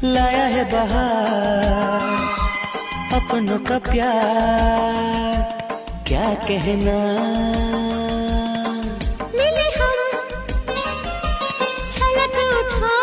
लाया है बहार अपनों का प्यार, क्या कहना। मिले हम छलक उठा